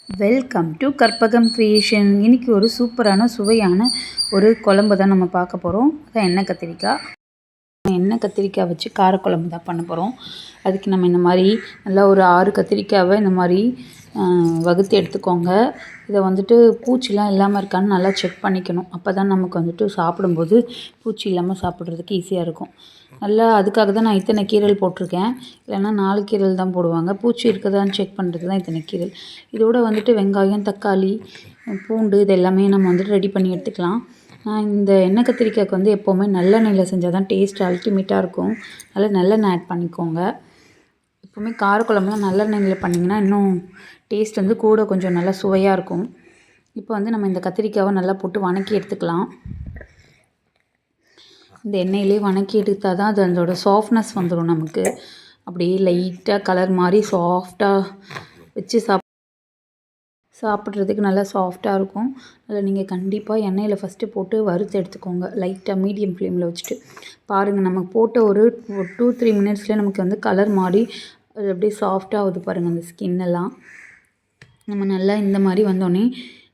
Welcome to Karpagam creation. இன்றைக்கி ஒரு சூப்பரான சுவையான ஒரு குழம்பு தான் நம்ம பார்க்க போகிறோம். அதான் எண்ணெய் கத்திரிக்காய் வச்சு காரக்குழம்பு தான் பண்ண போகிறோம். அதுக்கு நம்ம இந்த மாதிரி நல்லா ஒரு 6 கத்திரிக்காவை இந்த மாதிரி வகுத்து எடுத்துக்கோங்க. இதை வந்துட்டு பூச்சிலாம் இல்லாமல் இருக்கான்னு நல்லா செக் பண்ணிக்கணும். அப்போ தான் நமக்கு வந்துட்டு சாப்பிடும்போது பூச்சி இல்லாமல் சாப்பிட்றதுக்கு ஈஸியாக இருக்கும். நல்லா அதுக்காக தான் நான் இத்தனை கீரல் போட்டிருக்கேன். இல்லைன்னா 4 கீரல் தான் போடுவாங்க. பூச்சி இருக்குதான்னு செக் பண்ணுறது தான் இத்தனை கீரல். இதோட வந்துட்டு வெங்காயம், தக்காளி, பூண்டு இது எல்லாமே நம்ம வந்துட்டு ரெடி பண்ணி எடுத்துக்கலாம். இந்த எண்ணெய் கத்திரிக்காய்க்கு வந்து எப்போவுமே நல்லெண்ணெயில் செஞ்சால் தான் டேஸ்ட் அல்டிமேட்டாக இருக்கும். நல்லெண்ணெய் ஆட் பண்ணிக்கோங்க. எப்போவுமே காரக்குழம்புலாம் நல்லெண்ணெயில் பண்ணிங்கன்னா இன்னும் டேஸ்ட் வந்து கூட கொஞ்சம் நல்லா சுவையாக இருக்கும். இப்போ வந்து நம்ம இந்த கத்திரிக்காவை நல்லா போட்டு வணக்கி எடுத்துக்கலாம். இந்த எண்ணெயிலே வணக்கி எடுத்தால் தான் அது அதோட சாஃப்ட்னஸ் வந்துடும். நமக்கு அப்படியே லைட்டாக கலர் மாதிரி சாஃப்டாக வச்சு சாப்பிட்றதுக்கு நல்லா சாஃப்டாக இருக்கும். அதில் நீங்கள் கண்டிப்பாக எண்ணெயில் ஃபஸ்ட்டு போட்டு வறுத்து எடுத்துக்கோங்க. லைட்டாக மீடியம் ஃப்ளேமில் வச்சுட்டு பாருங்கள். நமக்கு போட்ட ஒரு 2-3 மினிட்ஸ்லேயே நமக்கு வந்து கலர் மாறி அது அப்படியே சாஃப்டாகுது பாருங்கள். அந்த ஸ்கின்னெல்லாம் நம்ம நல்லா இந்த மாதிரி வந்தோடனே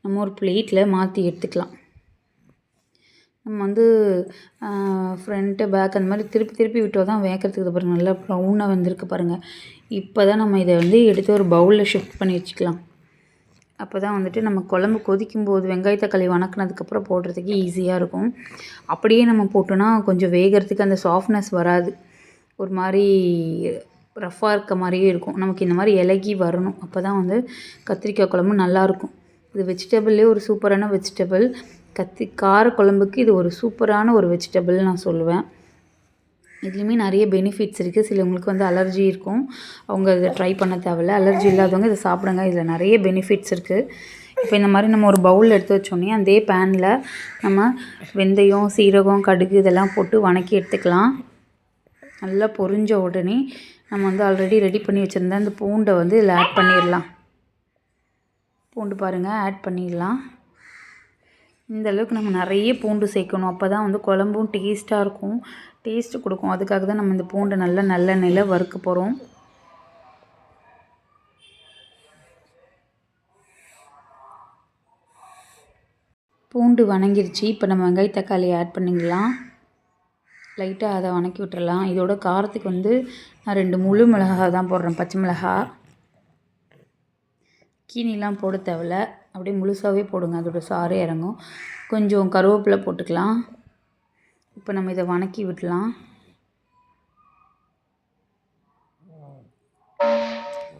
நம்ம ஒரு பிளேட்டில் மாற்றி எடுத்துக்கலாம். நம்ம வந்து ஃப்ரண்ட்டு பேக் அந்த மாதிரி திருப்பி விட்டோம் தான் வேக்கிறதுக்கு பாருங்கள். நல்லா ப்ரௌனாக வந்திருக்கு பாருங்கள். இப்போ தான் நம்ம இதை வந்து எடுத்து ஒரு பவுலில் ஷிஃப்ட் பண்ணி வச்சுக்கலாம். அப்போ தான் வந்துட்டு நம்ம குழம்பு கொதிக்கும்போது வெங்காய தக்காளி வணக்கினதுக்கப்புறம் போடுறதுக்கு ஈஸியாக இருக்கும். அப்படியே நம்ம போட்டோன்னா கொஞ்சம் வேகிறதுக்கு அந்த சாஃப்ட்னஸ் வராது. ஒரு மாதிரி ரஃப்பாக இருக்க மாதிரியே இருக்கும். நமக்கு இந்த மாதிரி இலகி வரணும். அப்போ தான் வந்து கத்திரிக்காய் குழம்பு நல்லாயிருக்கும். இது வெஜிடபிள்லேயே ஒரு சூப்பரான வெஜிடபிள். கார குழம்புக்கு இது ஒரு சூப்பரான ஒரு வெஜிடபிள் நான் சொல்லுவேன். இதுலேயுமே நிறைய பெனிஃபிட்ஸ் இருக்குது. சிலவங்களுக்கு வந்து அலர்ஜி இருக்கும். அவங்க இதை ட்ரை பண்ண தேவையில்ல. அலர்ஜி இல்லாதவங்க இதை சாப்பிடுங்க. இதில் நிறைய பெனிஃபிட்ஸ் இருக்குது. இப்போ இந்த மாதிரி நம்ம ஒரு பவுல் எடுத்து வச்சோன்னே அதே பேனில் நம்ம வெந்தயம், சீரகம், கடுகு இதெல்லாம் போட்டு வணக்கி எடுத்துக்கலாம். நல்லா பொரிஞ்ச உடனே நம்ம வந்து ஆல்ரெடி ரெடி பண்ணி வச்சுருந்த அந்த பூண்டை வந்து இதில் ஆட் பண்ணிடலாம். பூண்டு பாருங்கள், ஆட் பண்ணிடலாம். இந்த அளவுக்கு நம்ம நிறைய பூண்டு சேர்க்கணும். அப்போ தான் வந்து குழம்பும் டேஸ்ட்டாக இருக்கும், டேஸ்ட்டு கொடுக்கும். அதுக்காக தான் நம்ம இந்த பூண்டை நல்லா நல்லெண்ணெயில் வறுக்க போகிறோம். பூண்டு வணங்கிருச்சு. இப்போ நம்ம வெங்காய தக்காளி ஆட் பண்ணிக்கலாம். லைட்டாக அதை வணக்கி விட்டுறலாம். இதோட காரத்துக்கு வந்து நான் 2 முழு மிளகாய் தான் போடுறேன். பச்சை மிளகாய் கீனிலாம் போட தேவையில்ல, அப்படியே முழுசாகவே போடுங்க. அதோட சாறு இறங்கும். கொஞ்சம் கருவேப்பிலை போட்டுக்கலாம். இப்போ நம்ம இதை வணக்கி விடலாம்.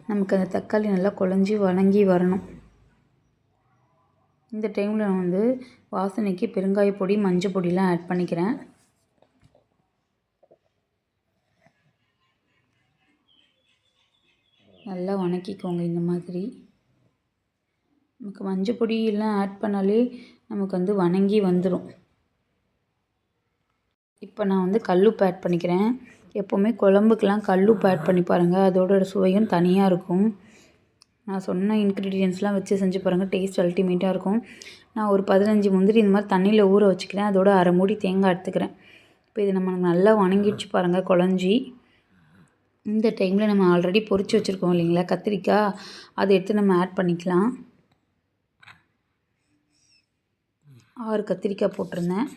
நமக்கு அந்த தக்காளி நல்லா குழஞ்சி வணங்கி வரணும். இந்த டைமில் நான் வந்து வாசனைக்கு பெருங்காய பொடி, மஞ்சள் பொடிலாம் ஆட் பண்ணிக்கிறேன். நல்லா வணக்கிக்கோங்க. இந்த மாதிரி நமக்கு மஞ்சள் பொடியெல்லாம் ஆட் பண்ணாலே நமக்கு வந்து வணங்கி வந்துடும். இப்போ நான் வந்து கல்லுப்பு ஆட் பண்ணிக்கிறேன். எப்போவுமே குழம்புக்கெலாம் கல்லுப்பு ஆட் பண்ணி பாருங்கள். அதோட சுவையும் தனியாக இருக்கும். நான் சொன்ன இன்க்ரீடியன்ஸ்லாம் வச்சு செஞ்சு பாருங்கள். டேஸ்ட் அல்டிமேட்டாக இருக்கும். நான் ஒரு 15 முந்திரி இந்த மாதிரி தண்ணியில் ஊற வச்சுக்கிறேன். அதோட 1/2 மூடி தேங்காய் எடுத்துக்கிறேன். இப்போ இது நம்ம நல்லா வணங்கிடுச்சு பாருங்கள் குழஞ்சி. இந்த டைமில் நம்ம ஆல்ரெடி பொரிச்சு வச்சுருக்கோம் இல்லைங்களா கத்திரிக்காய், அதை எடுத்து நம்ம ஆட் பண்ணிக்கலாம். 6 கத்திரிக்காய் போட்டிருந்தேன்.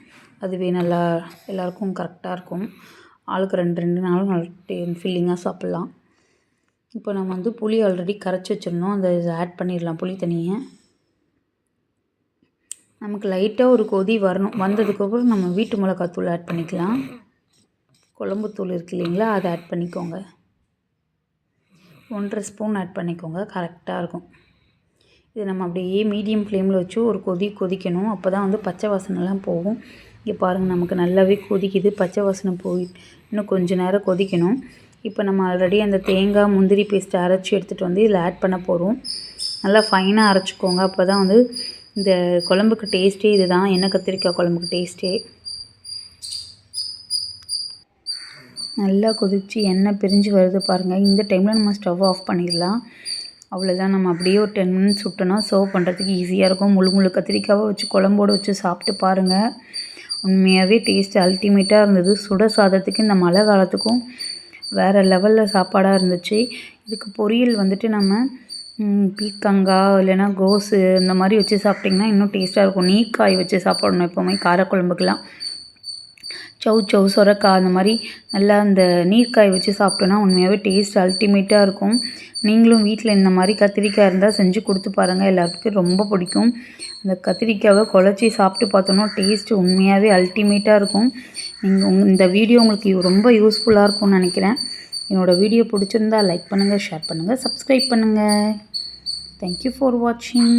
அதுவே நல்லா எல்லாேருக்கும் கரெக்டாக இருக்கும். ஆளுக்கு 2 நாளும் நல்லா ஃபில்லிங்காக சாப்பிட்லாம். இப்போ நம்ம வந்து புளி ஆல்ரெடி கரைச்சி வச்சுருந்தோம். அதை ஆட் பண்ணிடலாம். புளி தண்ணியை நமக்கு லைட்டாக ஒரு கொதி வரணும். வந்ததுக்கப்புறம் நம்ம வீட்டு மிளகாத்தூள் ஆட் பண்ணிக்கலாம். குழம்புத்தூள் இருக்கு இல்லைங்களா, அதை ஆட் பண்ணிக்கோங்க. 1.5 ஸ்பூன் ஆட் பண்ணிக்கோங்க. கரெக்டாக இருக்கும். இது நம்ம அப்படியே மீடியம் ஃப்ளேமில் வச்சு ஒரு கொதிக்கணும். அப்போ தான் வந்து பச்சை வாசனைலாம் போகும். இங்கே பாருங்கள், நமக்கு நல்லாவே கொதிக்குது. பச்சை வாசனை போய் இன்னும் கொஞ்சம் நேரம் கொதிக்கணும். இப்போ நம்ம ஆல்ரெடி அந்த தேங்காய் முந்திரி பேஸ்ட்டை அரைச்சி எடுத்துகிட்டு வந்து இதில் ஆட் பண்ண போகிறோம். நல்லா ஃபைனாக அரைச்சிக்கோங்க. அப்போ தான் வந்து இந்த குழம்புக்கு டேஸ்ட்டே இது தான். எண்ணெய் கத்திரிக்காய் குழம்புக்கு டேஸ்ட்டே. நல்லா கொதித்து எண்ணெய் பிரிஞ்சு வருது பாருங்கள். இந்த டைமில் நம்ம ஸ்டவ் ஆஃப் பண்ணிடலாம். அவ்வளோதான். நம்ம அப்படியே ஒரு 10 மினிட்ஸ் விட்டோன்னா சர்வ் பண்ணுறதுக்கு ஈஸியாக இருக்கும். முழு கத்திரிக்காவை வச்சு குழம்போடு வச்சு சாப்பிட்டு பாருங்கள். உண்மையாகவே டேஸ்ட்டு அல்டிமேட்டாக இருந்தது. சுட சாதத்துக்கு இந்த மழை காலத்துக்கும் வேறு லெவலில் சாப்பாடாக இருந்துச்சு. இதுக்கு பொரியல் வந்துட்டு நம்ம பீர்க்கங்காய் இல்லைன்னா கோஸு இந்த மாதிரி வச்சு சாப்பிட்டிங்கன்னா இன்னும் டேஸ்ட்டாக இருக்கும். நீர்க்காய் வச்சு சாப்பிடணும் எப்போவுமே காரக்குழம்புக்கெல்லாம். சௌ சொரக்காய் அந்த மாதிரி நல்லா அந்த நீர்க்காய் வச்சு சாப்பிட்டோன்னா உண்மையாகவே டேஸ்ட் அல்டிமேட்டாக இருக்கும். நீங்களும் வீட்டில் இந்த மாதிரி கத்திரிக்காய் இருந்தால் செஞ்சு கொடுத்து பாருங்கள், எல்லாத்துக்கும் ரொம்ப பிடிக்கும். அந்த கத்திரிக்காவை குழச்சி சாப்பிட்டு பார்த்தோன்னா டேஸ்ட்டு உண்மையாகவே அல்டிமேட்டாக இருக்கும். இந்த வீடியோ உங்களுக்கு ரொம்ப யூஸ்ஃபுல்லாக இருக்கும்னு நினைக்கிறேன். என்னோடய வீடியோ பிடிச்சிருந்தா லைக் பண்ணுங்கள், ஷேர் பண்ணுங்கள், சப்ஸ்கிரைப் பண்ணுங்கள். தேங்க்யூ ஃபார் வாட்சிங்.